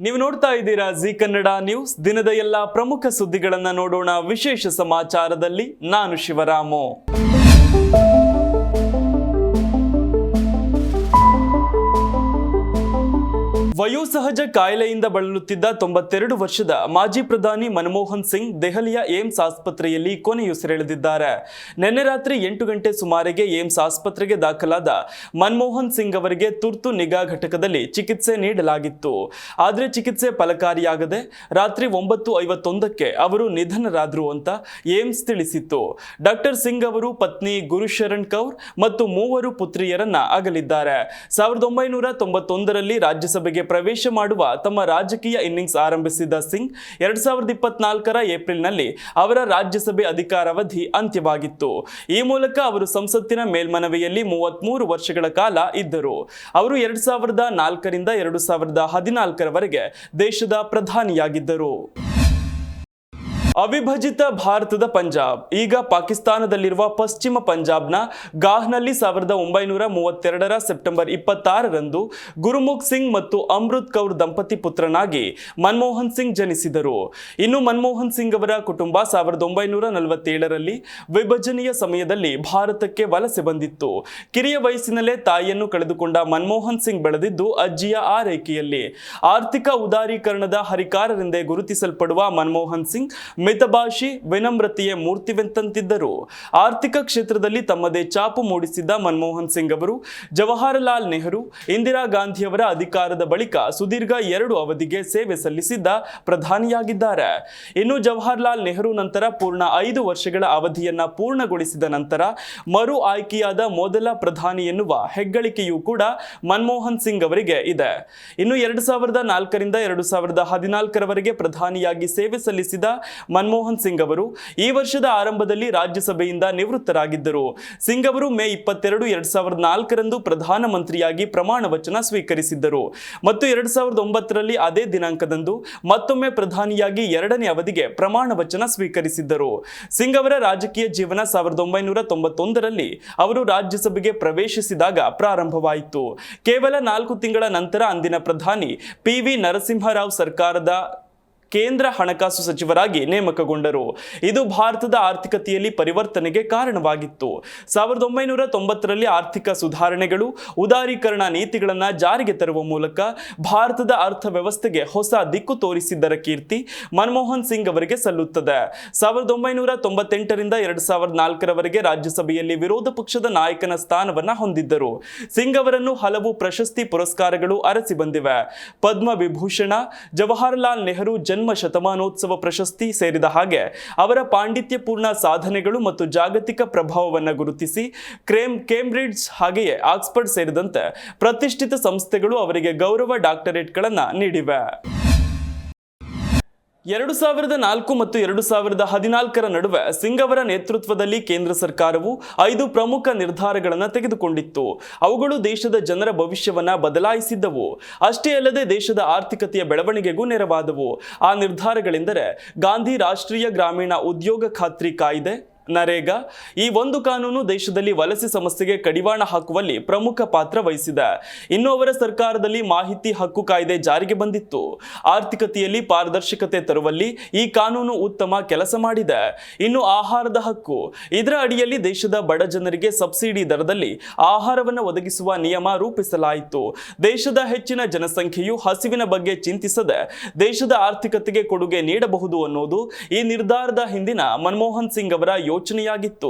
ನೀವು ನೋಡ್ತಾ ಇದ್ದೀರಾ ಜಿ ಕನ್ನಡ ನ್ಯೂಸ್. ದಿನದ ಎಲ್ಲ ಪ್ರಮುಖ ಸುದ್ದಿಗಳನ್ನ ನೋಡೋಣ ವಿಶೇಷ ಸಮಾಚಾರದಲ್ಲಿ. ನಾನು ಶಿವರಾಮು. ವಯೋಸಹಜ ಕಾಯಿಲೆಯಿಂದ ಬಳಲುತ್ತಿದ್ದ 92 ವರ್ಷದ ಮಾಜಿ ಪ್ರಧಾನಿ ಮನಮೋಹನ್ ಸಿಂಗ್ ದೆಹಲಿಯ ಏಮ್ಸ್ ಆಸ್ಪತ್ರೆಯಲ್ಲಿ ಕೊನೆಯುಸಿರೆಳೆದಿದ್ದಾರೆ. ನಿನ್ನೆ ರಾತ್ರಿ 8 ಗಂಟೆ ಸುಮಾರಿಗೆ ಏಮ್ಸ್ ಆಸ್ಪತ್ರೆಗೆ ದಾಖಲಾದ ಮನಮೋಹನ್ ಸಿಂಗ್ ಅವರಿಗೆ ತುರ್ತು ನಿಗಾ ಘಟಕದಲ್ಲಿ ಚಿಕಿತ್ಸೆ ನೀಡಲಾಗಿತ್ತು. ಆದರೆ ಚಿಕಿತ್ಸೆ ಫಲಕಾರಿಯಾಗದೆ ರಾತ್ರಿ 9:51ಕ್ಕೆ ಅವರು ನಿಧನರಾದರು ಅಂತ ಏಮ್ಸ್ ತಿಳಿಸಿತ್ತು. ಡಾಕ್ಟರ್ ಸಿಂಗ್ ಅವರು ಪತ್ನಿ ಗುರುಶರಣ್ ಕೌರ್ ಮತ್ತು 3 ಪುತ್ರಿಯರನ್ನ ಅಗಲಿದ್ದಾರೆ. 1991ರಲ್ಲಿ ರಾಜ್ಯಸಭೆಗೆ ಪ್ರವೇಶ ಮಾಡುವ ತಮ್ಮ ರಾಜಕೀಯ ಇನ್ನಿಂಗ್ಸ್ ಆರಂಭಿಸಿದ ಸಿಂಗ್ 2024ರ ಏಪ್ರಿಲ್ನಲ್ಲಿ ಅವರ ರಾಜ್ಯಸಭೆ ಅಧಿಕಾರಾವಧಿ ಅಂತ್ಯವಾಗಿತ್ತು. ಈ ಮೂಲಕ ಅವರು ಸಂಸತ್ತಿನ ಮೇಲ್ಮನವಿಯಲ್ಲಿ 33 ವರ್ಷಗಳ ಕಾಲ ಇದ್ದರು. ಅವರು 2004ರಿಂದ 2014ರವರೆಗೆ ದೇಶದ ಪ್ರಧಾನಿಯಾಗಿದ್ದರು. ಅವಿಭಜಿತ ಭಾರತದ ಪಂಜಾಬ್ ಈಗ ಪಾಕಿಸ್ತಾನದಲ್ಲಿರುವ ಪಶ್ಚಿಮ ಪಂಜಾಬ್ನ ಗಾಹ್ನಲ್ಲಿ 1932ರ ಸೆಪ್ಟೆಂಬರ್ 26ರಂದು ಗುರುಮುಖ್ ಸಿಂಗ್ ಮತ್ತು ಅಮೃತ್ ಕೌರ್ ದಂಪತಿ ಪುತ್ರನಾಗಿ ಮನಮೋಹನ್ ಸಿಂಗ್ ಜನಿಸಿದರು. ಇನ್ನು ಮನಮೋಹನ್ ಸಿಂಗ್ ಅವರ ಕುಟುಂಬ 1947ರಲ್ಲಿ ವಿಭಜನೆಯ ಸಮಯದಲ್ಲಿ ಭಾರತಕ್ಕೆ ವಲಸೆ ಬಂದಿತ್ತು. ಕಿರಿಯ ವಯಸ್ಸಿನಲ್ಲೇ ತಾಯಿಯನ್ನು ಕಳೆದುಕೊಂಡ ಮನಮೋಹನ್ ಸಿಂಗ್ ಬೆಳೆದಿದ್ದು ಅಜ್ಜಿಯ ಆರೈಕೆಯಲ್ಲಿ. ಆರ್ಥಿಕ ಉದಾರೀಕರಣದ ಹರಿಕಾರರೆಂದೇ ಗುರುತಿಸಲ್ಪಡುವ ಮನಮೋಹನ್ ಸಿಂಗ್ ಮಿತಭಾಷಿ, ವಿನಮ್ರತೆಯ ಮೂರ್ತಿವೆಂತಂತಿದ್ದರು. ಆರ್ಥಿಕ ಕ್ಷೇತ್ರದಲ್ಲಿ ತಮ್ಮದೇ ಛಾಪು ಮೂಡಿಸಿದ್ದ ಮನಮೋಹನ್ ಸಿಂಗ್ ಅವರು ಜವಾಹರಲಾಲ್ ನೆಹರು, ಇಂದಿರಾ ಗಾಂಧಿಯವರ ಅಧಿಕಾರದ ಬಳಿಕ ಸುದೀರ್ಘ 2 ಅವಧಿಗೆ ಸೇವೆ ಸಲ್ಲಿಸಿದ್ದ ಪ್ರಧಾನಿಯಾಗಿದ್ದಾರೆ. ಇನ್ನು ಜವಾಹರಲಾಲ್ ನೆಹರು ನಂತರ ಪೂರ್ಣ 5 ವರ್ಷಗಳ ಅವಧಿಯನ್ನ ಪೂರ್ಣಗೊಳಿಸಿದ ನಂತರ ಮರು ಆಯ್ಕೆಯಾದ ಮೊದಲ ಪ್ರಧಾನಿ ಎನ್ನುವ ಹೆಗ್ಗಳಿಕೆಯೂ ಕೂಡ ಮನಮೋಹನ್ ಸಿಂಗ್ ಅವರಿಗೆ ಇದೆ. ಇನ್ನು 2004ರಿಂದ 2014ರವರೆಗೆ ಪ್ರಧಾನಿಯಾಗಿ ಸೇವೆ ಸಲ್ಲಿಸಿದ ಮನಮೋಹನ್ ಸಿಂಗ್ ಅವರು ಈ ವರ್ಷದ ಆರಂಭದಲ್ಲಿ ರಾಜ್ಯಸಭೆಯಿಂದ ನಿವೃತ್ತರಾಗಿದ್ದರು. ಸಿಂಗ್ ಅವರು ಮೇ 22, 2004ರಂದು ಪ್ರಧಾನಮಂತ್ರಿಯಾಗಿ ಪ್ರಮಾಣ ವಚನ ಸ್ವೀಕರಿಸಿದ್ದರು ಮತ್ತು 2009ರಲ್ಲಿ ಅದೇ ದಿನಾಂಕದಂದು ಮತ್ತೊಮ್ಮೆ ಪ್ರಧಾನಿಯಾಗಿ 2ನೇ ಅವಧಿಗೆ ಪ್ರಮಾಣ ವಚನ ಸ್ವೀಕರಿಸಿದ್ದರು. ಸಿಂಗ್ ಅವರ ರಾಜಕೀಯ ಜೀವನ 1991ರಲ್ಲಿ ಅವರು ರಾಜ್ಯಸಭೆಗೆ ಪ್ರವೇಶಿಸಿದಾಗ ಪ್ರಾರಂಭವಾಯಿತು. ಕೇವಲ 4 ತಿಂಗಳ ನಂತರ ಅಂದಿನ ಪ್ರಧಾನಿ PV ನರಸಿಂಹರಾವ್ ಸರ್ಕಾರದ ಕೇಂದ್ರ ಹಣಕಾಸು ಸಚಿವರಾಗಿ ನೇಮಕಗೊಂಡರು. ಇದು ಭಾರತದ ಆರ್ಥಿಕತೆಯಲ್ಲಿ ಪರಿವರ್ತನೆಗೆ ಕಾರಣವಾಗಿತ್ತು. 1990ರಲ್ಲಿ ಆರ್ಥಿಕ ಸುಧಾರಣೆಗಳು, ಉದಾರೀಕರಣ ನೀತಿಗಳನ್ನು ಜಾರಿಗೆ ತರುವ ಮೂಲಕ ಭಾರತದ ಅರ್ಥವ್ಯವಸ್ಥೆಗೆ ಹೊಸ ದಿಕ್ಕು ತೋರಿಸಿದ್ದರ ಕೀರ್ತಿ ಮನಮೋಹನ್ ಸಿಂಗ್ ಅವರಿಗೆ ಸಲ್ಲುತ್ತದೆ. 1998ರಿಂದ 2004ರವರೆಗೆ ರಾಜ್ಯಸಭೆಯಲ್ಲಿ ವಿರೋಧ ಪಕ್ಷದ ನಾಯಕನ ಸ್ಥಾನವನ್ನ ಹೊಂದಿದ್ದರು. ಸಿಂಗ್ ಅವರನ್ನು ಹಲವು ಪ್ರಶಸ್ತಿ ಪುರಸ್ಕಾರಗಳು ಅರಸಿ ಬಂದಿವೆ. ಪದ್ಮ ವಿಭೂಷಣ, ಜವಾಹರಲಾಲ್ ನೆಹರು ಜನ್ಮ ಶತಮಾನೋತ್ಸವ ಪ್ರಶಸ್ತಿ ಸೇರಿದ ಹಾಗೆ ಅವರ ಪಾಂಡಿತ್ಯಪೂರ್ಣ ಸಾಧನೆಗಳು ಮತ್ತು ಜಾಗತಿಕ ಪ್ರಭಾವವನ್ನು ಗುರುತಿಸಿ ಕೇಂಬ್ರಿಡ್ಜ್ ಹಾಗೆಯೇ ಆಕ್ಸ್ಫರ್ಡ್ ಸೇರಿದಂತೆ ಪ್ರತಿಷ್ಠಿತ ಸಂಸ್ಥೆಗಳು ಅವರಿಗೆ ಗೌರವ ಡಾಕ್ಟರೇಟ್ಗಳನ್ನು ನೀಡಿವೆ. 2004 ಮತ್ತು 2014ರ ನಡುವೆ ಸಿಂಗ್ ಅವರ ನೇತೃತ್ವದಲ್ಲಿ ಕೇಂದ್ರ ಸರ್ಕಾರವು 5 ಪ್ರಮುಖ ನಿರ್ಧಾರಗಳನ್ನು ತೆಗೆದುಕೊಂಡಿತ್ತು. ಅವುಗಳು ದೇಶದ ಜನರ ಭವಿಷ್ಯವನ್ನ ಬದಲಾಯಿಸಿದ್ದವು. ಅಷ್ಟೇ ಅಲ್ಲದೆ ದೇಶದ ಆರ್ಥಿಕತೆಯ ಬೆಳವಣಿಗೆಗೂ ನೆರವಾದವು. ಆ ನಿರ್ಧಾರಗಳೆಂದರೆ ಗಾಂಧಿ ರಾಷ್ಟ್ರೀಯ ಗ್ರಾಮೀಣ ಉದ್ಯೋಗ ಖಾತ್ರಿ ಕಾಯ್ದೆ, ನರೇಗಾ. ಈ ಒಂದು ಕಾನೂನು ದೇಶದಲ್ಲಿ ವಲಸೆ ಸಮಸ್ಯೆಗೆ ಕಡಿವಾಣ ಹಾಕುವಲ್ಲಿ ಪ್ರಮುಖ ಪಾತ್ರ ವಹಿಸಿದೆ. ಇನ್ನು ಅವರ ಸರ್ಕಾರದಲ್ಲಿ ಮಾಹಿತಿ ಹಕ್ಕು ಕಾಯ್ದೆ ಜಾರಿಗೆ ಬಂದಿತ್ತು. ಆರ್ಥಿಕತೆಯಲ್ಲಿ ಪಾರದರ್ಶಕತೆ ತರುವಲ್ಲಿ ಈ ಕಾನೂನು ಉತ್ತಮ ಕೆಲಸ ಮಾಡಿದೆ. ಇನ್ನು ಆಹಾರದ ಹಕ್ಕು, ಇದರ ಅಡಿಯಲ್ಲಿ ದೇಶದ ಬಡ ಜನರಿಗೆ ಸಬ್ಸಿಡಿ ದರದಲ್ಲಿ ಆಹಾರವನ್ನು ಒದಗಿಸುವ ನಿಯಮ ರೂಪಿಸಲಾಯಿತು. ದೇಶದ ಹೆಚ್ಚಿನ ಜನಸಂಖ್ಯೆಯು ಹಸಿವಿನ ಬಗ್ಗೆ ಚಿಂತಿಸದೆ ದೇಶದ ಆರ್ಥಿಕತೆಗೆ ಕೊಡುಗೆ ನೀಡಬಹುದು ಅನ್ನೋದು ಈ ನಿರ್ಧಾರದ ಹಿಂದಿನ ಮನಮೋಹನ್ ಸಿಂಗ್ ಅವರ ಯೋಚನೆಯಾಗಿತ್ತು.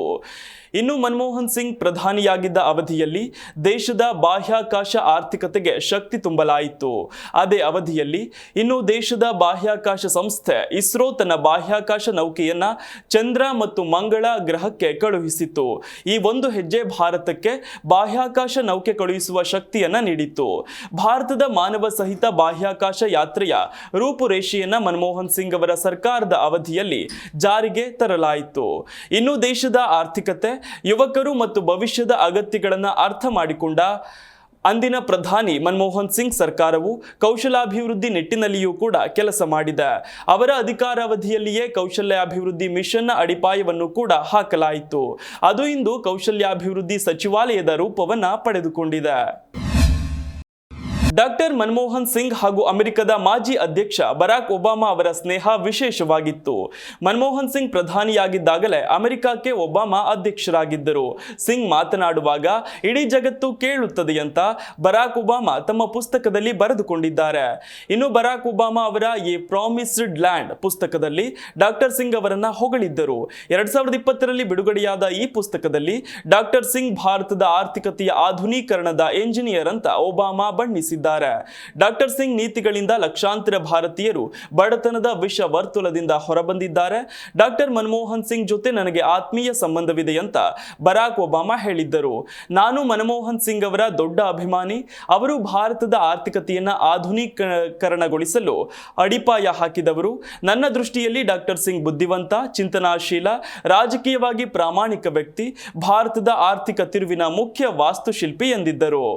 ಇನ್ನು ಮನಮೋಹನ್ ಸಿಂಗ್ ಪ್ರಧಾನಿಯಾಗಿದ್ದ ಅವಧಿಯಲ್ಲಿ ದೇಶದ ಬಾಹ್ಯಾಕಾಶ ಆರ್ಥಿಕತೆಗೆ ಶಕ್ತಿ ತುಂಬಲಾಯಿತು. ಅದೇ ಅವಧಿಯಲ್ಲಿ ಇನ್ನು ದೇಶದ ಬಾಹ್ಯಾಕಾಶ ಸಂಸ್ಥೆ ಇಸ್ರೋ ತನ್ನ ಬಾಹ್ಯಾಕಾಶ ನೌಕೆಯನ್ನ ಚಂದ್ರ ಮತ್ತು ಮಂಗಳ ಗ್ರಹಕ್ಕೆ ಕಳುಹಿಸಿತು. ಈ ಒಂದು ಹೆಜ್ಜೆ ಭಾರತಕ್ಕೆ ಬಾಹ್ಯಾಕಾಶ ನೌಕೆ ಕಳುಹಿಸುವ ಶಕ್ತಿಯನ್ನ ನೀಡಿತು. ಭಾರತದ ಮಾನವ ಸಹಿತ ಬಾಹ್ಯಾಕಾಶ ಯಾತ್ರೆಯ ರೂಪುರೇಷೆಯನ್ನ ಮನಮೋಹನ್ ಸಿಂಗ್ ಅವರ ಸರ್ಕಾರದ ಅವಧಿಯಲ್ಲಿ ಜಾರಿಗೆ ತರಲಾಯಿತು. ಇನ್ನು ದೇಶದ ಆರ್ಥಿಕತೆ, ಯುವಕರು ಮತ್ತು ಭವಿಷ್ಯದ ಅಗತ್ಯಗಳನ್ನು ಅರ್ಥ ಮಾಡಿಕೊಂಡ ಅಂದಿನ ಪ್ರಧಾನಿ ಮನಮೋಹನ್ ಸಿಂಗ್ ಸರ್ಕಾರವು ಕೌಶಲಾಭಿವೃದ್ಧಿ ನಿಟ್ಟಿನಲ್ಲಿಯೂ ಕೂಡ ಕೆಲಸ ಮಾಡಿದೆ. ಅವರ ಅಧಿಕಾರಾವಧಿಯಲ್ಲಿಯೇ ಕೌಶಲ್ಯಾಭಿವೃದ್ಧಿ ಮಿಷನ್ನ ಅಡಿಪಾಯವನ್ನು ಕೂಡ ಹಾಕಲಾಯಿತು. ಅದು ಇಂದು ಕೌಶಲ್ಯಾಭಿವೃದ್ಧಿ ಸಚಿವಾಲಯದ ರೂಪವನ್ನು ಪಡೆದುಕೊಂಡಿದೆ. ಡಾಕ್ಟರ್ ಮನಮೋಹನ್ ಸಿಂಗ್ ಹಾಗೂ ಅಮೆರಿಕದ ಮಾಜಿ ಅಧ್ಯಕ್ಷ ಬರಾಕ್ ಒಬಾಮಾ ಅವರ ಸ್ನೇಹ ವಿಶೇಷವಾಗಿತ್ತು. ಮನಮೋಹನ್ ಸಿಂಗ್ ಪ್ರಧಾನಿಯಾಗಿದ್ದಾಗಲೇ ಅಮೆರಿಕಕ್ಕೆ ಒಬಾಮಾ ಅಧ್ಯಕ್ಷರಾಗಿದ್ದರು. ಸಿಂಗ್ ಮಾತನಾಡುವಾಗ ಇಡೀ ಜಗತ್ತು ಕೇಳುತ್ತದೆ ಅಂತ ಬರಾಕ್ ಒಬಾಮಾ ತಮ್ಮ ಪುಸ್ತಕದಲ್ಲಿ ಬರೆದುಕೊಂಡಿದ್ದಾರೆ. ಇನ್ನು ಬರಾಕ್ ಒಬಾಮಾ ಅವರ ಎ ಪ್ರಾಮಿಸ್ಡ್ ಲ್ಯಾಂಡ್ ಪುಸ್ತಕದಲ್ಲಿ ಡಾಕ್ಟರ್ ಸಿಂಗ್ ಅವರನ್ನ ಹೊಗಳಿದ್ದರು. 2020ರಲ್ಲಿ ಬಿಡುಗಡೆಯಾದ ಈ ಪುಸ್ತಕದಲ್ಲಿ ಡಾಕ್ಟರ್ ಸಿಂಗ್ ಭಾರತದ ಆರ್ಥಿಕತೆಯ ಆಧುನೀಕರಣದ ಎಂಜಿನಿಯರ್ ಅಂತ ಒಬಾಮಾ ಬಣ್ಣಿಸಿದ್ದಾರೆ. ಡಾಕ್ಟರ್ ಸಿಂಗ್ ನೀತಿಗಳಿಂದ ಲಕ್ಷಾಂತರ ಭಾರತೀಯರು ಬಡತನದ ವಿಷ ವರ್ತುಲದಿಂದ ಹೊರಬಂದಿದ್ದಾರೆ. ಡಾಕ್ಟರ್ ಮನಮೋಹನ್ ಸಿಂಗ್ ಜೊತೆ ನನಗೆ ಆತ್ಮೀಯ ಸಂಬಂಧವಿದೆ ಅಂತ ಬರಾಕ್ ಒಬಾಮಾ ಹೇಳಿದ್ದರು. ನಾನು ಮನಮೋಹನ್ ಸಿಂಗ್ ಅವರ ದೊಡ್ಡ ಅಭಿಮಾನಿ. ಅವರು ಭಾರತದ ಆರ್ಥಿಕತೆಯನ್ನು ಆಧುನೀಕರಣಗೊಳಿಸಲು ಅಡಿಪಾಯ ಹಾಕಿದವರು. ನನ್ನ ದೃಷ್ಟಿಯಲ್ಲಿ ಡಾಕ್ಟರ್ ಸಿಂಗ್ ಬುದ್ಧಿವಂತ, ಚಿಂತನಾಶೀಲ, ರಾಜಕೀಯವಾಗಿ ಪ್ರಾಮಾಣಿಕ ವ್ಯಕ್ತಿ, ಭಾರತದ ಆರ್ಥಿಕ ತಿರುವಿನ ಮುಖ್ಯ ವಾಸ್ತುಶಿಲ್ಪಿ ಎಂದಿದ್ದರು.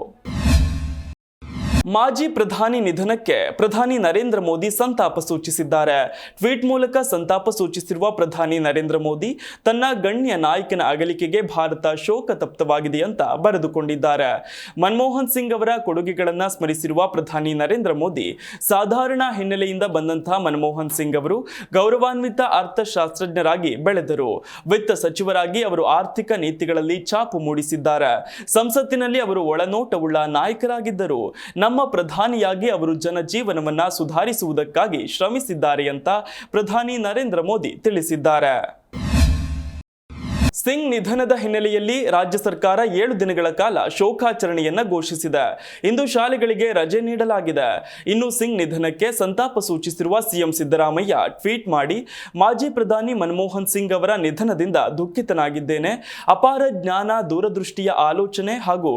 ಮಾಜಿ ಪ್ರಧಾನಿ ನಿಧನಕ್ಕೆ ಪ್ರಧಾನಿ ನರೇಂದ್ರ ಮೋದಿ ಸಂತಾಪ ಸೂಚಿಸಿದ್ದಾರೆ. ಟ್ವೀಟ್ ಮೂಲಕ ಸಂತಾಪ ಸೂಚಿಸಿರುವ ಪ್ರಧಾನಿ ನರೇಂದ್ರ ಮೋದಿ ತನ್ನ ಗಣ್ಯ ನಾಯಕನ ಅಗಲಿಕೆಗೆ ಭಾರತ ಶೋಕ ತಪ್ತವಾಗಿದೆ ಅಂತ ಬರೆದುಕೊಂಡಿದ್ದಾರೆ. ಮನಮೋಹನ್ ಸಿಂಗ್ ಅವರ ಕೊಡುಗೆಗಳನ್ನು ಸ್ಮರಿಸಿರುವ ಪ್ರಧಾನಿ ನರೇಂದ್ರ ಮೋದಿ, ಸಾಧಾರಣ ಹಿನ್ನೆಲೆಯಿಂದ ಬಂದಂತಹ ಮನಮೋಹನ್ ಸಿಂಗ್ ಅವರು ಗೌರವಾನ್ವಿತ ಅರ್ಥಶಾಸ್ತ್ರಜ್ಞರಾಗಿ ಬೆಳೆದರು. ವಿತ್ತ ಸಚಿವರಾಗಿ ಅವರು ಆರ್ಥಿಕ ನೀತಿಗಳಲ್ಲಿ ಛಾಪು ಮೂಡಿಸಿದ್ದಾರೆ. ಸಂಸತ್ತಿನಲ್ಲಿ ಅವರು ಒಳನೋಟವುಳ್ಳ ನಾಯಕರಾಗಿದ್ದರು. ನಮ್ಮ ಪ್ರಧಾನಿಯಾಗಿ ಅವರು ಜನಜೀವನವನ್ನ ಸುಧಾರಿಸುವುದಕ್ಕಾಗಿ ಶ್ರಮಿಸಿದ್ದಾರೆ ಅಂತ ಪ್ರಧಾನಿ ನರೇಂದ್ರ ಮೋದಿ ತಿಳಿಸಿದ್ದಾರೆ. ಸಿಂಗ್ ನಿಧನದ ಹಿನ್ನೆಲೆಯಲ್ಲಿ ರಾಜ್ಯ ಸರ್ಕಾರ 7 ದಿನಗಳ ಕಾಲ ಶೋಕಾಚರಣೆಯನ್ನ ಘೋಷಿಸಿದೆ. ಇಂದು ಶಾಲೆಗಳಿಗೆ ರಜೆ ನೀಡಲಾಗಿದೆ. ಇನ್ನು ಸಿಂಗ್ ನಿಧನಕ್ಕೆ ಸಂತಾಪ ಸೂಚಿಸಿರುವ ಸಿಎಂ ಸಿದ್ದರಾಮಯ್ಯ ಟ್ವೀಟ್ ಮಾಡಿ, ಮಾಜಿ ಪ್ರಧಾನಿ ಮನಮೋಹನ್ ಸಿಂಗ್ ಅವರ ನಿಧನದಿಂದ ದುಃಖಿತನಾಗಿದ್ದೇನೆ. ಅಪಾರ ಜ್ಞಾನ, ದೂರದೃಷ್ಟಿಯ ಆಲೋಚನೆ ಹಾಗೂ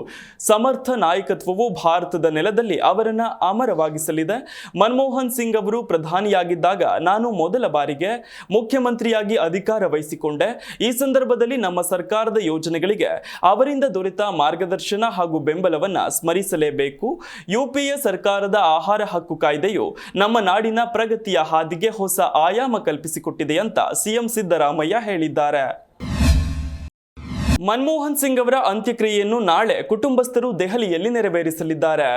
ಸಮರ್ಥ ನಾಯಕತ್ವವು ಭಾರತದ ನೆಲದಲ್ಲಿ ಅವರನ್ನ ಅಮರವಾಗಿಸಲಿದೆ. ಮನಮೋಹನ್ ಸಿಂಗ್ ಅವರು ಪ್ರಧಾನಿಯಾಗಿದ್ದಾಗ ನಾನು ಮೊದಲ ಬಾರಿಗೆ ಮುಖ್ಯಮಂತ್ರಿಯಾಗಿ ಅಧಿಕಾರ ವಹಿಸಿಕೊಂಡೆ. ಈ ಸಂದರ್ಭದಲ್ಲಿ ನಮ್ಮ ಸರ್ಕಾರದ ಯೋಜನೆಗಳಿಗೆ ಅವರಿಂದ ದೊರೆತ ಮಾರ್ಗದರ್ಶನ ಹಾಗೂ ಬೆಂಬಲವನ್ನ ಸ್ಮರಿಸಲೇಬೇಕು. ಯುಪಿಎ ಸರ್ಕಾರದ ಆಹಾರ ಹಕ್ಕು ಕಾಯ್ದೆಯು ನಮ್ಮ ನಾಡಿನ ಪ್ರಗತಿಯ ಹಾದಿಗೆ ಹೊಸ ಆಯಾಮ ಕಲ್ಪಿಸಿಕೊಟ್ಟಿದೆ ಅಂತ ಸಿಎಂ ಸಿದ್ದರಾಮಯ್ಯ ಹೇಳಿದ್ದಾರೆ. ಮನಮೋಹನ್ ಸಿಂಗ್ ಅವರ ಅಂತ್ಯಕ್ರಿಯೆಯನ್ನು ನಾಳೆ ಕುಟುಂಬಸ್ಥರು ದೆಹಲಿಯಲ್ಲಿ ನೆರವೇರಿಸಲಿದ್ದಾರೆ.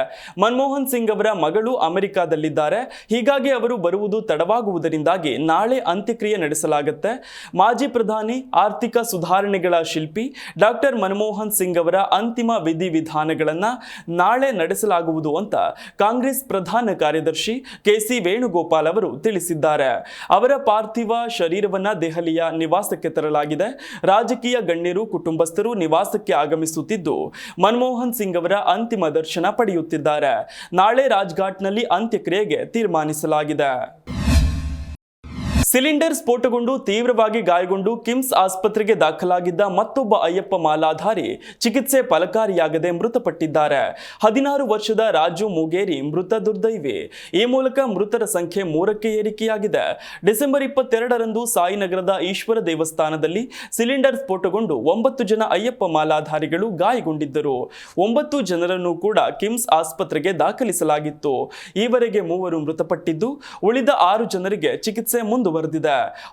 ಮನಮೋಹನ್ ಸಿಂಗ್ ಅವರ ಮಗಳು ಅಮೆರಿಕಾದಲ್ಲಿದ್ದಾರೆ. ಹೀಗಾಗಿ ಅವರು ಬರುವುದು ತಡವಾಗುವುದರಿಂದಾಗಿ ನಾಳೆ ಅಂತ್ಯಕ್ರಿಯೆ ನಡೆಸಲಾಗುತ್ತೆ. ಮಾಜಿ ಪ್ರಧಾನಿ, ಆರ್ಥಿಕ ಸುಧಾರಣೆಗಳ ಶಿಲ್ಪಿ ಡಾಕ್ಟರ್ ಮನಮೋಹನ್ ಸಿಂಗ್ ಅವರ ಅಂತಿಮ ವಿಧಿವಿಧಾನಗಳನ್ನು ನಾಳೆ ನಡೆಸಲಾಗುವುದು ಅಂತ ಕಾಂಗ್ರೆಸ್ ಪ್ರಧಾನ ಕಾರ್ಯದರ್ಶಿ ಕೆಸಿ ವೇಣುಗೋಪಾಲ್ ಅವರು ತಿಳಿಸಿದ್ದಾರೆ. ಅವರ ಪಾರ್ಥಿವ ಶರೀರವನ್ನ ದೆಹಲಿಯ ನಿವಾಸಕ್ಕೆ ತರಲಾಗಿದೆ. ರಾಜಕೀಯ ಗಣ್ಯರು, ಕುಟುಂಬಸ್ಥರು ನಿವಾಸಕ್ಕೆ ಆಗಮಿಸುತ್ತಿದ್ದು ಮನಮೋಹನ್ ಸಿಂಗ್ ಅವರ ಅಂತಿಮ ದರ್ಶನ ಪಡೆಯುತ್ತಿದ್ದಾರೆ. ನಾಳೆ ರಾಜ್ಘಾಟ್ನಲ್ಲಿ ಅಂತ್ಯಕ್ರಿಯೆಗೆ ತೀರ್ಮಾನಿಸಲಾಗಿದೆ. ಸಿಲಿಂಡರ್ ಸ್ಫೋಟಗೊಂಡು ತೀವ್ರವಾಗಿ ಗಾಯಗೊಂಡು ಕಿಮ್ಸ್ ಆಸ್ಪತ್ರೆಗೆ ದಾಖಲಾಗಿದ್ದ ಮತ್ತೊಬ್ಬ ಅಯ್ಯಪ್ಪ ಮಾಲಾಧಾರಿ ಚಿಕಿತ್ಸೆ ಫಲಕಾರಿಯಾಗದೆ ಮೃತಪಟ್ಟಿದ್ದಾರೆ. 16 ವರ್ಷದ ರಾಜು ಮೂಗೇರಿ ಮೃತ ದುರ್ದೈವಿ. ಈ ಮೂಲಕ ಮೃತರ ಸಂಖ್ಯೆ 3ಕ್ಕೆ ಏರಿಕೆಯಾಗಿದೆ. ಡಿಸೆಂಬರ್ 22ರಂದು ಸಾಯಿನಗರದ ಈಶ್ವರ ದೇವಸ್ಥಾನದಲ್ಲಿ ಸಿಲಿಂಡರ್ ಸ್ಫೋಟಗೊಂಡು 9 ಜನ ಅಯ್ಯಪ್ಪ ಮಾಲಾಧಾರಿಗಳು ಗಾಯಗೊಂಡಿದ್ದರು. 9 ಜನರನ್ನು ಕೂಡ ಕಿಮ್ಸ್ ಆಸ್ಪತ್ರೆಗೆ ದಾಖಲಿಸಲಾಗಿತ್ತು. ಈವರೆಗೆ 3 ಮೃತಪಟ್ಟಿದ್ದು ಉಳಿದ 6 ಜನರಿಗೆ ಚಿಕಿತ್ಸೆ ಮುಂದುವರೆದಿದೆ.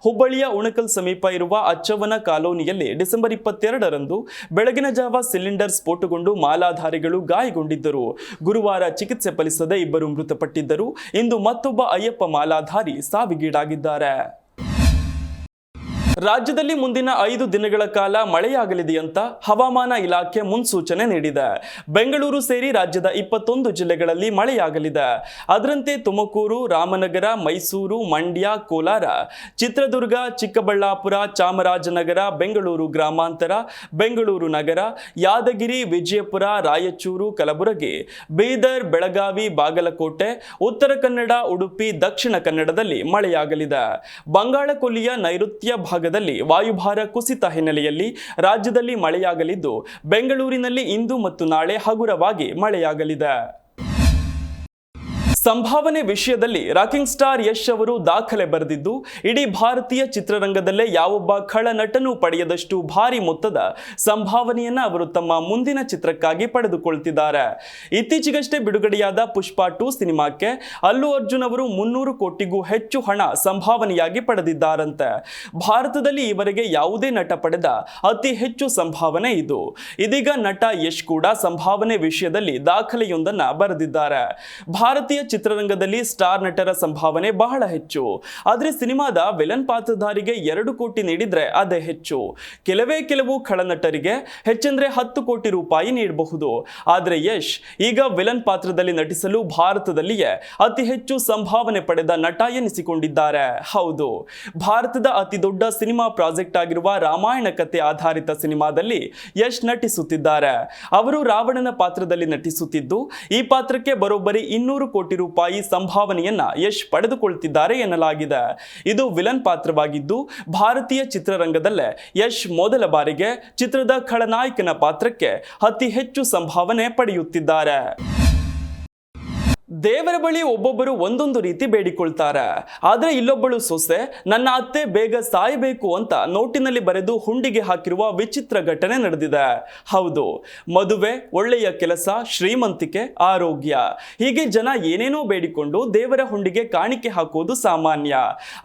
ಹುಬ್ಬಳ್ಳಿಯ ಉಣಕಲ್ ಸಮೀಪ ಇರುವ ಅಚ್ಚವನ ಕಾಲೋನಿಯಲ್ಲಿ ಡಿಸೆಂಬರ್ 22ರಂದು ಬೆಳಗಿನ ಜಾವ ಸಿಲಿಂಡರ್ ಸ್ಫೋಟಗೊಂಡು ಮಾಲಾಧಾರಿಗಳು ಗಾಯಗೊಂಡಿದ್ದರು. ಗುರುವಾರ ಚಿಕಿತ್ಸೆ ಫಲಿಸದೆ 2 ಮೃತಪಟ್ಟಿದ್ದರು. ಇಂದು ಮತ್ತೊಬ್ಬ ಅಯ್ಯಪ್ಪ ಮಾಲಾಧಾರಿ ಸಾವಿಗೀಡಾಗಿದ್ದಾರೆ. ರಾಜ್ಯದಲ್ಲಿ ಮುಂದಿನ 5 ದಿನಗಳ ಕಾಲ ಮಳೆಯಾಗಲಿದೆ ಅಂತ ಹವಾಮಾನ ಇಲಾಖೆ ಮುನ್ಸೂಚನೆ ನೀಡಿದೆ. ಬೆಂಗಳೂರು ಸೇರಿ ರಾಜ್ಯದ 21 ಜಿಲ್ಲೆಗಳಲ್ಲಿ ಮಳೆಯಾಗಲಿದೆ. ಅದರಂತೆ ತುಮಕೂರು, ರಾಮನಗರ, ಮೈಸೂರು, ಮಂಡ್ಯ, ಕೋಲಾರ, ಚಿತ್ರದುರ್ಗ, ಚಿಕ್ಕಬಳ್ಳಾಪುರ, ಚಾಮರಾಜನಗರ, ಬೆಂಗಳೂರು ಗ್ರಾಮಾಂತರ, ಬೆಂಗಳೂರು ನಗರ, ಯಾದಗಿರಿ, ವಿಜಯಪುರ, ರಾಯಚೂರು, ಕಲಬುರಗಿ, ಬೀದರ್, ಬೆಳಗಾವಿ, ಬಾಗಲಕೋಟೆ, ಉತ್ತರ ಕನ್ನಡ, ಉಡುಪಿ, ದಕ್ಷಿಣ ಕನ್ನಡದಲ್ಲಿ ಮಳೆಯಾಗಲಿದೆ. ಬಂಗಾಳಕೊಲ್ಲಿಯ ನೈಋತ್ಯ ಭಾಗದಲ್ಲಿ ವಾಯುಭಾರ ಕುಸಿತ ಹಿನ್ನೆಲೆಯಲ್ಲಿ ರಾಜ್ಯದಲ್ಲಿ ಮಳೆಯಾಗಲಿದ್ದು ಬೆಂಗಳೂರಿನಲ್ಲಿ ಇಂದು ಮತ್ತು ನಾಳೆ ಹಗುರವಾಗಿ ಮಳೆಯಾಗಲಿದೆ. ಸಂಭಾವನೆ ವಿಷಯದಲ್ಲಿ ರಾಕಿಂಗ್ ಸ್ಟಾರ್ ಯಶ್ ಅವರು ದಾಖಲೆ ಬರೆದಿದ್ದು, ಇಡೀ ಭಾರತೀಯ ಚಿತ್ರರಂಗದಲ್ಲೇ ಯಾವೊಬ್ಬ ಖಳನಟನೂ ಪಡೆಯದಷ್ಟು ಭಾರಿ ಮೊತ್ತದ ಸಂಭಾವನೆಯನ್ನ ಅವರು ತಮ್ಮ ಮುಂದಿನ ಚಿತ್ರಕ್ಕಾಗಿ ಪಡೆದುಕೊಳ್ತಿದ್ದಾರೆ. ಇತ್ತೀಚೆಗಷ್ಟೇ ಬಿಡುಗಡೆಯಾದ ಪುಷ್ಪ 2 ಸಿನಿಮಾಕ್ಕೆ ಅಲ್ಲು ಅರ್ಜುನ್ ಅವರು 300 ಕೋಟಿಗೂ ಹೆಚ್ಚು ಹಣ ಸಂಭಾವನೆಯಾಗಿ ಪಡೆದಿದ್ದಾರಂತೆ. ಭಾರತದಲ್ಲಿ ಈವರೆಗೆ ಯಾವುದೇ ನಟ ಪಡೆದ ಅತಿ ಹೆಚ್ಚು ಸಂಭಾವನೆ ಇದು. ಇದೀಗ ನಟ ಯಶ್ ಕೂಡ ಸಂಭಾವನೆ ವಿಷಯದಲ್ಲಿ ದಾಖಲೆಯೊಂದನ್ನ ಬರೆದಿದ್ದಾರೆ. ಭಾರತೀಯ ಚಿತ್ರರಂಗದಲ್ಲಿ ಸ್ಟಾರ್ ನಟರ ಸಂಭಾವನೆ ಬಹಳ ಹೆಚ್ಚು. ಆದರೆ ಸಿನಿಮಾದ ವಿಲನ್ ಪಾತ್ರಧಾರಿಗೆ 2 ಕೋಟಿ ನೀಡಿದ್ರೆ ಅದೇ ಹೆಚ್ಚು. ಕೆಲವು ಖಳನಟರಿಗೆ ಹೆಚ್ಚೆಂದ್ರೆ 10 ಕೋಟಿ ರೂಪಾಯಿ ನೀಡಬಹುದು. ಆದರೆ ಯಶ್ ಈಗ ವಿಲನ್ ಪಾತ್ರದಲ್ಲಿ ನಟಿಸಲು ಭಾರತದಲ್ಲಿಯೇ ಅತಿ ಹೆಚ್ಚು ಸಂಭಾವನೆ ಪಡೆದ ನಟ ಎನಿಸಿಕೊಂಡಿದ್ದಾರೆ. ಹೌದು, ಭಾರತದ ಅತಿ ದೊಡ್ಡ ಸಿನಿಮಾ ಪ್ರಾಜೆಕ್ಟ್ ಆಗಿರುವ ರಾಮಾಯಣ ಕಥೆ ಆಧಾರಿತ ಸಿನಿಮಾದಲ್ಲಿ ಯಶ್ ನಟಿಸುತ್ತಿದ್ದಾರೆ. ಅವರು ರಾವಣನ ಪಾತ್ರದಲ್ಲಿ ನಟಿಸುತ್ತಿದ್ದು, ಈ ಪಾತ್ರಕ್ಕೆ ಬರೋಬ್ಬರಿ 200 ಕೋಟಿ ರೂಪಾಯಿ ಸಂಭಾವನೆಯನ್ನ ಯಶ್ ಪಡೆದುಕೊಳ್ತಿದ್ದಾರೆ ಎನ್ನಲಾಗಿದೆ. ಇದು ವಿಲನ್ ಪಾತ್ರವಾಗಿದ್ದು, ಭಾರತೀಯ ಚಿತ್ರರಂಗದಲ್ಲೇ ಯಶ್ ಮೊದಲ ಬಾರಿಗೆ ಚಿತ್ರದ ಖಳನಾಯಕನ ಪಾತ್ರಕ್ಕೆ ಅತಿ ಹೆಚ್ಚು ಸಂಭಾವನೆ ಪಡೆಯುತ್ತಿದ್ದಾರೆ. ದೇವರ ಬಳಿ ಒಬ್ಬೊಬ್ಬರು ಒಂದೊಂದು ರೀತಿ ಬೇಡಿಕೊಳ್ತಾರೆ. ಆದರೆ ಇಲ್ಲೊಬ್ಬಳು ಸೊಸೆ ನನ್ನ ಅತ್ತೆ ಬೇಗ ಸಾಯಬೇಕು ಅಂತ ನೋಟಿನಲ್ಲಿ ಬರೆದು ಹುಂಡಿಗೆ ಹಾಕಿರುವ ವಿಚಿತ್ರ ಘಟನೆ ನಡೆದಿದೆ. ಹೌದು, ಮದುವೆ, ಒಳ್ಳೆಯ ಕೆಲಸ, ಶ್ರೀಮಂತಿಕೆ, ಆರೋಗ್ಯ ಹೀಗೆ ಜನ ಏನೇನೋ ಬೇಡಿಕೊಂಡು ದೇವರ ಹುಂಡಿಗೆ ಕಾಣಿಕೆ ಹಾಕುವುದು ಸಾಮಾನ್ಯ.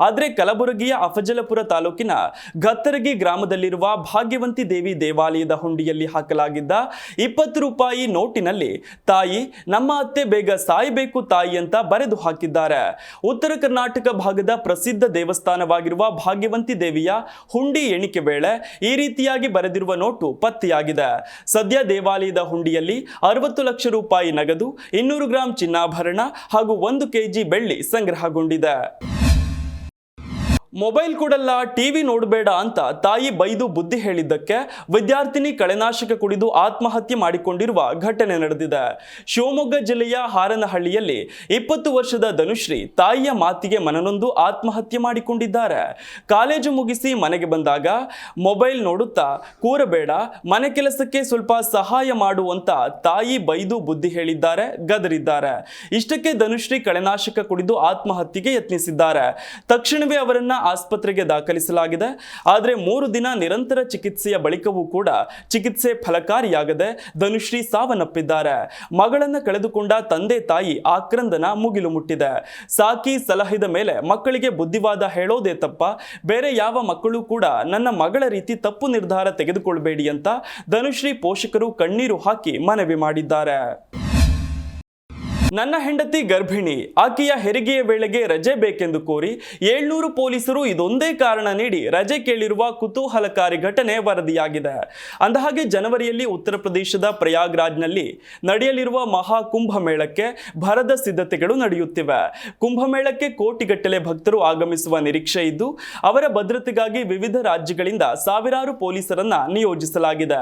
ಆದರೆ ಕಲಬುರಗಿಯ ಅಫಜಲಪುರ ತಾಲೂಕಿನ ಗತ್ತರಗಿ ಗ್ರಾಮದಲ್ಲಿರುವ ಭಾಗ್ಯವಂತಿ ದೇವಿ ದೇವಾಲಯದ ಹುಂಡಿಯಲ್ಲಿ ಹಾಕಲಾಗಿದ್ದ 20 ರೂಪಾಯಿ ನೋಟಿನಲ್ಲಿ ತಾಯಿ ನಮ್ಮ ಅತ್ತೆ ಬೇಗ ಸಾಯಬೇಕು ತಾಯಿ ಅಂತ ಬರೆದು ಹಾಕಿದ್ದಾರೆ. ಉತ್ತರ ಕರ್ನಾಟಕ ಭಾಗದ ಪ್ರಸಿದ್ಧ ದೇವಸ್ಥಾನವಾಗಿರುವ ಭಾಗ್ಯವಂತಿ ದೇವಿಯ ಹುಂಡಿ ಎಣಿಕೆ ವೇಳೆ ಈ ರೀತಿಯಾಗಿ ಬರೆದಿರುವ ನೋಟು ಪತ್ತೆಯಾಗಿದೆ. ಸದ್ಯ ದೇವಾಲಯದ ಹುಂಡಿಯಲ್ಲಿ 60 ಲಕ್ಷ ರೂಪಾಯಿ ನಗದು, 200 ಗ್ರಾಂ ಚಿನ್ನಾಭರಣ ಹಾಗೂ 1 ಕೆಜಿ ಬೆಳ್ಳಿ ಸಂಗ್ರಹಗೊಂಡಿದೆ. ಮೊಬೈಲ್ ಕೊಡಲ್ಲ, ಟಿವಿ ನೋಡಬೇಡ ಅಂತ ತಾಯಿ ಬೈದು ಬುದ್ಧಿ ಹೇಳಿದ್ದಕ್ಕೆ ವಿದ್ಯಾರ್ಥಿನಿ ಕಳೆನಾಶಕ ಕುಡಿದು ಆತ್ಮಹತ್ಯೆ ಮಾಡಿಕೊಂಡಿರುವ ಘಟನೆ ನಡೆದಿದೆ. ಶಿವಮೊಗ್ಗ ಜಿಲ್ಲೆಯ ಹಾರನಹಳ್ಳಿಯಲ್ಲಿ 20 ವರ್ಷದ ಧನುಶ್ರೀ ತಾಯಿಯ ಮಾತಿಗೆ ಮನನೊಂದು ಆತ್ಮಹತ್ಯೆ ಮಾಡಿಕೊಂಡಿದ್ದಾರೆ. ಕಾಲೇಜು ಮುಗಿಸಿ ಮನೆಗೆ ಬಂದಾಗ ಮೊಬೈಲ್ ನೋಡುತ್ತಾ ಕೂರಬೇಡ, ಮನೆ ಕೆಲಸಕ್ಕೆ ಸ್ವಲ್ಪ ಸಹಾಯ ಮಾಡುವಂತ ತಾಯಿ ಬೈದು ಬುದ್ಧಿ ಹೇಳಿದ್ದಾರೆ, ಗದರಿದ್ದಾರೆ. ಇಷ್ಟಕ್ಕೆ ಧನುಶ್ರೀ ಕಳೆನಾಶಕ ಕುಡಿದು ಆತ್ಮಹತ್ಯೆಗೆ ಯತ್ನಿಸಿದ್ದಾರೆ. ತಕ್ಷಣವೇ ಅವರನ್ನ ಆಸ್ಪತ್ರೆಗೆ ದಾಖಲಿಸಲಾಗಿದೆ. ಆದರೆ 3 ದಿನ ನಿರಂತರ ಚಿಕಿತ್ಸೆಯ ಬಳಿಕವೂ ಕೂಡ ಚಿಕಿತ್ಸೆ ಫಲಕಾರಿಯಾಗದೆ ಧನುಶ್ರೀ ಸಾವನ್ನಪ್ಪಿದ್ದಾರೆ. ಮಗಳನ್ನ ಕಳೆದುಕೊಂಡ ತಂದೆ ತಾಯಿ ಆಕ್ರಂದನ ಮುಗಿಲು ಮುಟ್ಟಿದೆ. ಸಾಕಿ ಸಲಹಿದ ಮೇಲೆ ಮಕ್ಕಳಿಗೆ ಬುದ್ಧಿವಾದ ಹೇಳೋದೇ ತಪ್ಪ, ಬೇರೆ ಯಾವ ಮಕ್ಕಳು ಕೂಡ ನನ್ನ ಮಗಳ ರೀತಿ ತಪ್ಪು ನಿರ್ಧಾರ ತೆಗೆದುಕೊಳ್ಳಬೇಡಿ ಅಂತ ಧನುಶ್ರೀ ಪೋಷಕರು ಕಣ್ಣೀರು ಹಾಕಿ ಮನವಿ ಮಾಡಿದ್ದಾರೆ. ನನ್ನ ಹೆಂಡತಿ ಗರ್ಭಿಣಿ, ಆಕೆಯ ಹೆರಿಗೆಯ ವೇಳೆಗೆ ರಜೆ ಬೇಕೆಂದು ಕೋರಿ 700 ಪೊಲೀಸರು ಇದೊಂದೇ ಕಾರಣ ನೀಡಿ ರಜೆ ಕೇಳಿರುವ ಕುತೂಹಲಕಾರಿ ಘಟನೆ ವರದಿಯಾಗಿದೆ. ಅಂದಹಾಗೆ ಜನವರಿಯಲ್ಲಿ ಉತ್ತರ ಪ್ರದೇಶದ ಪ್ರಯಾಗ್ರಾಜ್ನಲ್ಲಿ ನಡೆಯಲಿರುವ ಮಹಾ ಕುಂಭಮೇಳಕ್ಕೆ ಭರದ ಸಿದ್ಧತೆಗಳು ನಡೆಯುತ್ತಿವೆ. ಕುಂಭಮೇಳಕ್ಕೆ ಕೋಟಿಗಟ್ಟಲೆ ಭಕ್ತರು ಆಗಮಿಸುವ ನಿರೀಕ್ಷೆ ಇದ್ದು, ಅವರ ಭದ್ರತೆಗಾಗಿ ವಿವಿಧ ರಾಜ್ಯಗಳಿಂದ ಸಾವಿರಾರು ಪೊಲೀಸರನ್ನ ನಿಯೋಜಿಸಲಾಗಿದೆ.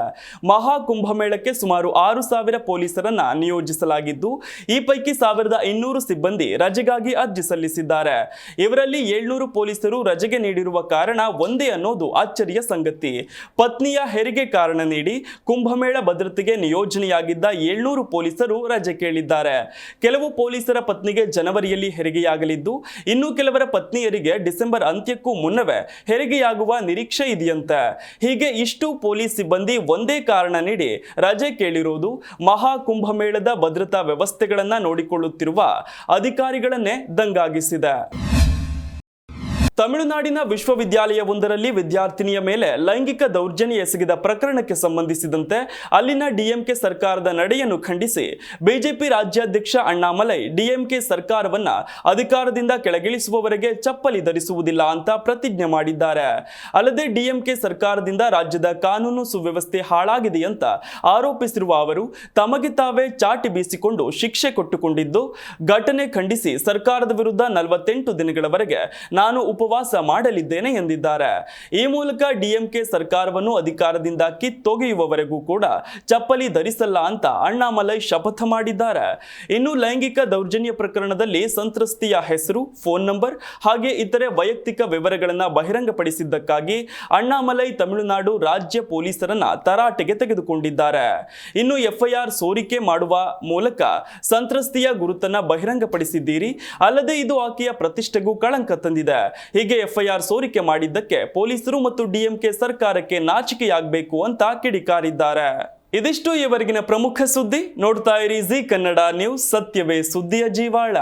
ಮಹಾ ಕುಂಭಮೇಳಕ್ಕೆ ಸುಮಾರು 6,000 ಪೊಲೀಸರನ್ನ ನಿಯೋಜಿಸಲಾಗಿದ್ದು, ಈ ಪೈಕಿ 1,200 ಸಿಬ್ಬಂದಿ ರಜೆಗಾಗಿ ಅರ್ಜಿ ಸಲ್ಲಿಸಿದ್ದಾರೆ. ಇವರಲ್ಲಿ 700 ಪೊಲೀಸರು ರಜೆಗೆ ನೀಡಿರುವ ಕಾರಣ ಒಂದೇ ಅನ್ನೋದು ಅಚ್ಚರಿಯ ಸಂಗತಿ. ಪತ್ನಿಯ ಹೆರಿಗೆ ಕಾರಣ ನೀಡಿ ಕುಂಭಮೇಳ ಭದ್ರತೆಗೆ ನಿಯೋಜನೆಯಾಗಿದ್ದ 700 ಪೊಲೀಸರು ರಜೆ ಕೇಳಿದ್ದಾರೆ. ಕೆಲವು ಪೊಲೀಸರ ಪತ್ನಿಗೆ ಜನವರಿಯಲ್ಲಿ ಹೆರಿಗೆಯಾಗಲಿದ್ದು, ಇನ್ನು ಕೆಲವರ ಪತ್ನಿಯರಿಗೆ ಡಿಸೆಂಬರ್ ಅಂತ್ಯಕ್ಕೂ ಮುನ್ನವೇ ಹೆರಿಗೆಯಾಗುವ ನಿರೀಕ್ಷೆ ಇದೆಯಂತೆ. ಹೀಗೆ ಇಷ್ಟು ಪೊಲೀಸ್ ಸಿಬ್ಬಂದಿ ಒಂದೇ ಕಾರಣ ನೀಡಿ ರಜೆ ಕೇಳಿರುವುದು ಮಹಾ ಕುಂಭಮೇಳದ ಭದ್ರತಾ ವ್ಯವಸ್ಥೆಗಳನ್ನ ನೋಡಿಕೊಳ್ಳುತ್ತಿರುವ ಅಧಿಕಾರಿಗಳನ್ನೇ ದಂಗಾಗಿಸಿದೆ. ತಮಿಳುನಾಡಿನ ವಿಶ್ವವಿದ್ಯಾಲಯವೊಂದರಲ್ಲಿ ವಿದ್ಯಾರ್ಥಿನಿಯ ಮೇಲೆ ಲೈಂಗಿಕ ದೌರ್ಜನ್ಯ ಎಸಗಿದ ಪ್ರಕರಣಕ್ಕೆ ಸಂಬಂಧಿಸಿದಂತೆ ಅಲ್ಲಿನ ಡಿಎಂಕೆ ಸರ್ಕಾರದ ನಡೆಯನ್ನು ಖಂಡಿಸಿ ಬಿಜೆಪಿ ರಾಜ್ಯಾಧ್ಯಕ್ಷ ಅಣ್ಣಾಮಲೈ ಡಿಎಂಕೆ ಸರ್ಕಾರವನ್ನ ಅಧಿಕಾರದಿಂದ ಕೆಳಗಿಳಿಸುವವರೆಗೆ ಚಪ್ಪಲಿ ಧರಿಸುವುದಿಲ್ಲ ಅಂತ ಪ್ರತಿಜ್ಞೆ ಮಾಡಿದ್ದಾರೆ. ಅಲ್ಲದೆ ಡಿಎಂಕೆ ಸರ್ಕಾರದಿಂದ ರಾಜ್ಯದ ಕಾನೂನು ಸುವ್ಯವಸ್ಥೆ ಹಾಳಾಗಿದೆ ಅಂತ ಆರೋಪಿಸಿರುವ ಅವರು ತಮಗೆ ತಾವೇ ಚಾಟಿ ಬೀಸಿಕೊಂಡು ಶಿಕ್ಷೆ ಕೊಟ್ಟುಕೊಂಡಿದ್ದು, ಘಟನೆ ಖಂಡಿಸಿ ಸರ್ಕಾರದ ವಿರುದ್ಧ 48 ದಿನಗಳವರೆಗೆ ನಾನು ಉಪವಾಸ ಮಾಡಲಿದ್ದೇನೆ ಎಂದಿದ್ದಾರೆ. ಈ ಮೂಲಕ ಡಿಎಂಕೆ ಸರ್ಕಾರವನ್ನು ಅಧಿಕಾರದಿಂದ ಕಿತ್ತೊಗೆಯುವವರೆಗೂ ಕೂಡ ಚಪ್ಪಲಿ ಧರಿಸಲ್ಲ ಅಂತ ಅಣ್ಣಾಮಲೈ ಶಪಥ ಮಾಡಿದ್ದಾರೆ. ಇನ್ನು ಲೈಂಗಿಕ ದೌರ್ಜನ್ಯ ಪ್ರಕರಣದಲ್ಲಿ ಸಂತ್ರಸ್ತೆಯ ಹೆಸರು, ಫೋನ್ ನಂಬರ್ ಹಾಗೆ ಇತರೆ ವೈಯಕ್ತಿಕ ವಿವರಗಳನ್ನು ಬಹಿರಂಗಪಡಿಸಿದ್ದಕ್ಕಾಗಿ ಅಣ್ಣಾಮಲೈ ತಮಿಳುನಾಡು ರಾಜ್ಯ ಪೊಲೀಸರನ್ನ ತರಾಟೆಗೆ ತೆಗೆದುಕೊಂಡಿದ್ದಾರೆ. ಇನ್ನು ಎಫ್ಐಆರ್ ಸೋರಿಕೆ ಮಾಡುವ ಮೂಲಕ ಸಂತ್ರಸ್ತೆಯ ಗುರುತನ್ನ ಬಹಿರಂಗಪಡಿಸಿದ್ದೀರಿ, ಅಲ್ಲದೆ ಇದು ಆಕೆಯ ಪ್ರತಿಷ್ಠೆಗೂ ಕಳಂಕ ತಂದಿದೆ. ಹೀಗೆ ಎಫ್ಐಆರ್ ಸೋರಿಕೆ ಮಾಡಿದ್ದಕ್ಕೆ ಪೊಲೀಸರು ಮತ್ತು ಡಿಎಂಕೆ ಸರ್ಕಾರಕ್ಕೆ ನಾಚಿಕೆಯಾಗಬೇಕು ಅಂತ ಕಿಡಿಕಾರಿದ್ದಾರೆ. ಇದಿಷ್ಟು ಇವರೆಗಿನ ಪ್ರಮುಖ ಸುದ್ದಿ. ನೋಡ್ತಾ ಇರಿ ಜಿ ಕನ್ನಡ ನ್ಯೂಸ್, ಸತ್ಯವೇ ಸುದ್ದಿಯ ಜೀವಾಳ.